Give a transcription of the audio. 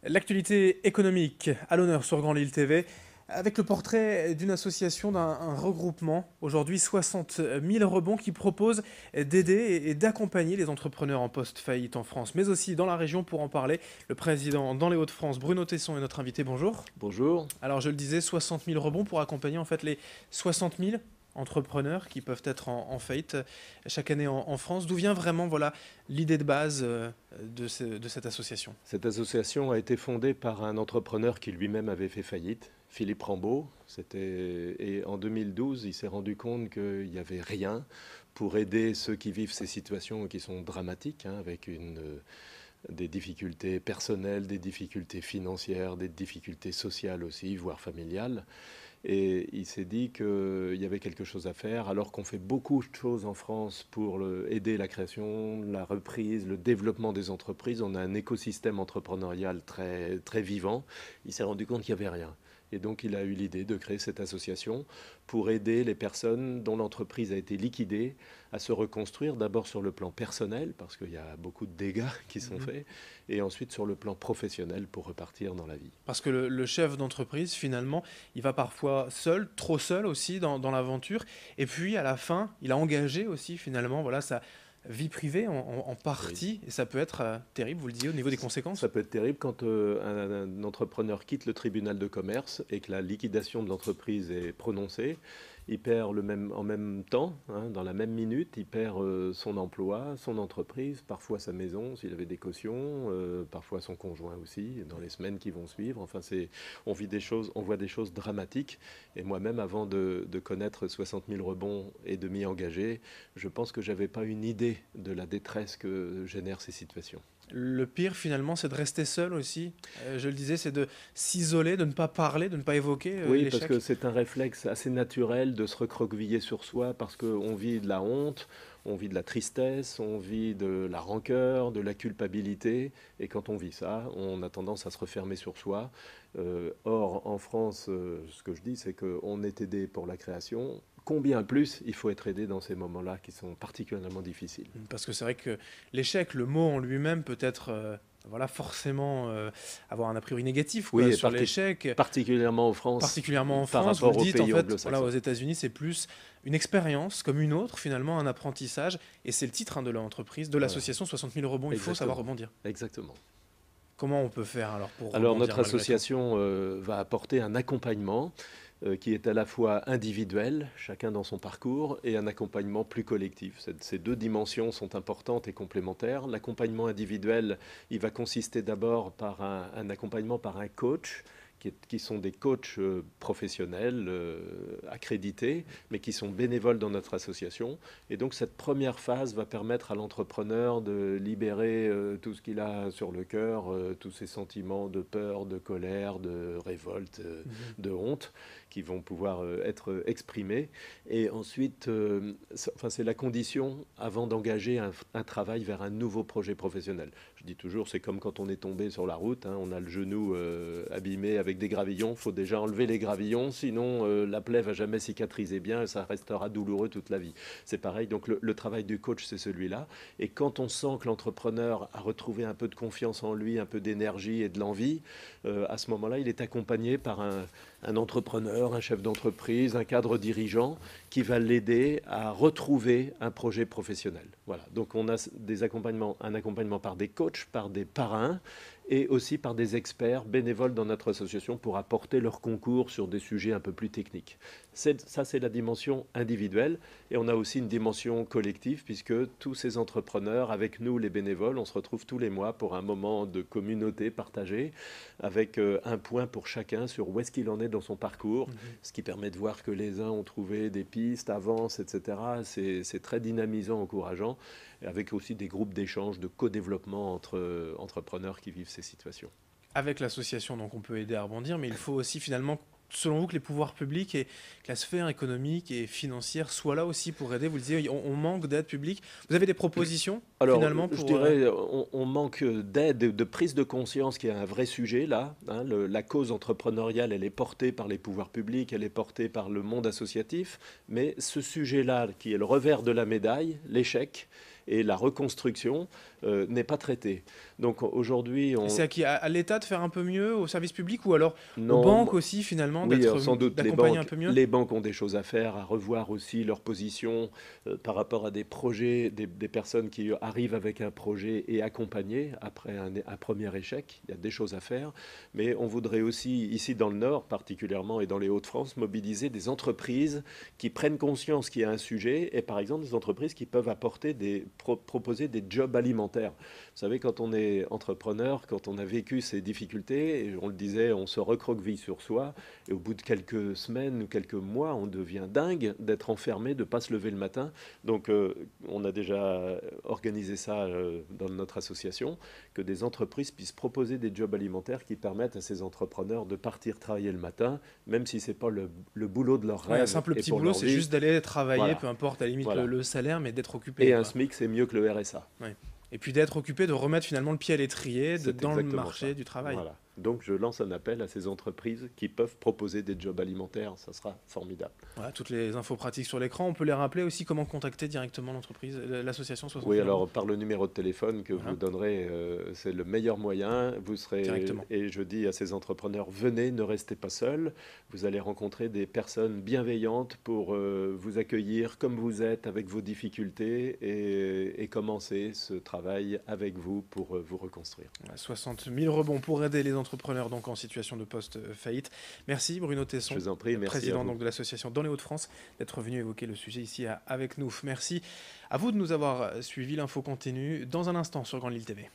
L'actualité économique à l'honneur sur Grand Lille TV, avec le portrait d'une association, d'un regroupement, aujourd'hui 60 000 rebonds qui propose d'aider et d'accompagner les entrepreneurs en post-faillite en France, mais aussi dans la région. Pour en parler, le président dans les Hauts-de-France, Bruno Tesson, est notre invité. Bonjour. Bonjour. Alors je le disais, 60 000 rebonds pour accompagner en fait les 60 000 entrepreneurs qui peuvent être en faillite chaque année en France. D'où vient vraiment l'idée de base de cette association? Cette association a été fondée par un entrepreneur qui lui-même avait fait faillite, Philippe Rambaud. Et en 2012, il s'est rendu compte qu'il n'y avait rien pour aider ceux qui vivent ces situations qui sont dramatiques, avec des difficultés personnelles, des difficultés financières, des difficultés sociales aussi, voire familiales. Et il s'est dit qu'il y avait quelque chose à faire, alors qu'on fait beaucoup de choses en France pour aider la création, la reprise, le développement des entreprises. On a un écosystème entrepreneurial très, très vivant. Il s'est rendu compte qu'il n'y avait rien. Et donc, il a eu l'idée de créer cette association pour aider les personnes dont l'entreprise a été liquidée à se reconstruire, d'abord sur le plan personnel, parce qu'il y a beaucoup de dégâts qui sont faits, et ensuite sur le plan professionnel pour repartir dans la vie. Parce que le chef d'entreprise, finalement, il va parfois seul, trop seul aussi dans l'aventure. Et puis, à la fin, il a engagé aussi, finalement, sa vie privée en partie. Oui. Et ça peut être terrible, vous le disiez, au niveau des conséquences. Ça peut être terrible quand un entrepreneur quitte le tribunal de commerce et que la liquidation de l'entreprise est prononcée. Il perd en même temps, dans la même minute, il perd son emploi, son entreprise, parfois sa maison s'il avait des cautions, parfois son conjoint aussi, dans les semaines qui vont suivre. Enfin, on voit des choses dramatiques. Et moi-même, avant de connaître 60 000 rebonds et de m'y engager, je pense que je n'avais pas une idée de la détresse que génèrent ces situations. Le pire, finalement, c'est de rester seul aussi. Je le disais, c'est de s'isoler, de ne pas parler, de ne pas évoquer Oui, l'échec. parce que c'est un réflexe assez naturel de se recroqueviller sur soi, parce qu'on vit de la honte, on vit de la tristesse, on vit de la rancœur, de la culpabilité. Et quand on vit ça, on a tendance à se refermer sur soi. Or, en France, ce que je dis, c'est qu'on est aidé pour la création. Combien plus il faut être aidé dans ces moments-là qui sont particulièrement difficiles. Parce que c'est vrai que l'échec, le mot en lui-même peut être forcément avoir un a priori négatif Oui, sur l'échec. particulièrement en France. Particulièrement en par France, vous rapport le aux dites, pays en fait, anglo-saxons. aux États-Unis, c'est plus une expérience comme une autre, finalement, un apprentissage. Et c'est le titre de l'entreprise, de l'association 60 000 rebonds. Il faut savoir rebondir. Exactement. Comment on peut faire alors pour Alors rebondir notre association va apporter un accompagnement qui est à la fois individuel, chacun dans son parcours, et un accompagnement plus collectif. Ces deux dimensions sont importantes et complémentaires. L'accompagnement individuel, il va consister d'abord par un accompagnement par un coach, qui sont des coachs professionnels accrédités, mais qui sont bénévoles dans notre association. Et donc cette première phase va permettre à l'entrepreneur de libérer tout ce qu'il a sur le cœur, tous ses sentiments de peur, de colère, de révolte, de honte, qui vont pouvoir être exprimés. Et ensuite, c'est la condition avant d'engager un travail vers un nouveau projet professionnel. Je dis toujours, c'est comme quand on est tombé sur la route, on a le genou abîmé avec des gravillons. Il faut déjà enlever les gravillons, sinon la plaie va jamais cicatriser bien et ça restera douloureux toute la vie. C'est pareil, donc le travail du coach, c'est celui-là. Et quand on sent que l'entrepreneur a retrouvé un peu de confiance en lui, un peu d'énergie et de l'envie, à ce moment-là, il est accompagné par un entrepreneur, un chef d'entreprise, un cadre dirigeant qui va l'aider à retrouver un projet professionnel. Voilà. Donc on a un accompagnement par des coachs, par des parrains et aussi par des experts bénévoles dans notre association pour apporter leur concours sur des sujets un peu plus techniques. Ça, c'est la dimension individuelle. Et on a aussi une dimension collective, puisque tous ces entrepreneurs, avec nous les bénévoles, on se retrouve tous les mois pour un moment de communauté partagée, avec un point pour chacun sur où est-ce qu'il en est dans son parcours, ce qui permet de voir que les uns ont trouvé des pistes, avancent, etc. C'est très dynamisant, encourageant, avec aussi des groupes d'échange, de co-développement entre entrepreneurs qui vivent ces situations. Avec l'association, donc on peut aider à rebondir, mais il faut aussi finalement, selon vous, que les pouvoirs publics et que la sphère économique et financière soient là aussi pour aider. Vous le disiez, on manque d'aide publique. Vous avez des propositions finalement pour... Je dirais, on manque d'aide, de prise de conscience qui est un vrai sujet là. La cause entrepreneuriale, elle est portée par les pouvoirs publics, elle est portée par le monde associatif, mais ce sujet-là, qui est le revers de la médaille, l'échec, et la reconstruction, n'est pas traité. Donc aujourd'hui, Et c'est à qui? À l'État de faire un peu mieux, au service public, ou alors aux non, banques aussi, finalement, oui, alors sans doute d'accompagner un peu mieux? les banques ont des choses à faire, à revoir aussi leur position par rapport à des projets, des personnes qui arrivent avec un projet et accompagner après un premier échec. Il y a des choses à faire, mais on voudrait aussi, ici dans le Nord particulièrement et dans les Hauts-de-France, mobiliser des entreprises qui prennent conscience qu'il y a un sujet et par exemple des entreprises qui peuvent apporter proposer des jobs alimentaires. Vous savez, quand on est entrepreneur, quand on a vécu ces difficultés, et on le disait, on se recroqueville sur soi, et au bout de quelques semaines ou quelques mois, on devient dingue d'être enfermé, de ne pas se lever le matin. Donc, on a déjà organisé ça dans notre association, que des entreprises puissent proposer des jobs alimentaires qui permettent à ces entrepreneurs de partir travailler le matin, même si ce n'est pas le boulot de leur Ouais, un rêve simple et petit pour boulot, leur c'est vie. juste d'aller travailler, Voilà, peu importe à la limite voilà. le salaire, mais d'être occupé, Et un quoi. SMIC, c'est mieux que le RSA. Ouais. Et puis d'être occupé, de remettre finalement le pied à l'étrier C'est dans le exactement ça. marché du travail. Voilà. Donc je lance un appel à ces entreprises qui peuvent proposer des jobs alimentaires. Ça sera formidable. Voilà, toutes les infos pratiques sur l'écran. On peut les rappeler aussi comment contacter directement l'entreprise, l'association 60 Oui, 000 rebonds. alors par le numéro de téléphone que Voilà, vous donnerez, c'est le meilleur moyen. Vous serez, directement. et je dis à ces entrepreneurs, venez, ne restez pas seuls. Vous allez rencontrer des personnes bienveillantes pour vous accueillir comme vous êtes, avec vos difficultés, et commencer ce travail avec vous pour vous reconstruire. Voilà, 60 000 rebonds pour aider les entrepreneurs donc en situation de post-faillite. Merci Bruno Je Tesson, vous en prie, merci à président vous. donc de l'association dans les Hauts-de-France, d'être venu évoquer le sujet ici avec nous. Merci à vous de nous avoir suivi. L'info continue dans un instant sur Grande Lille TV.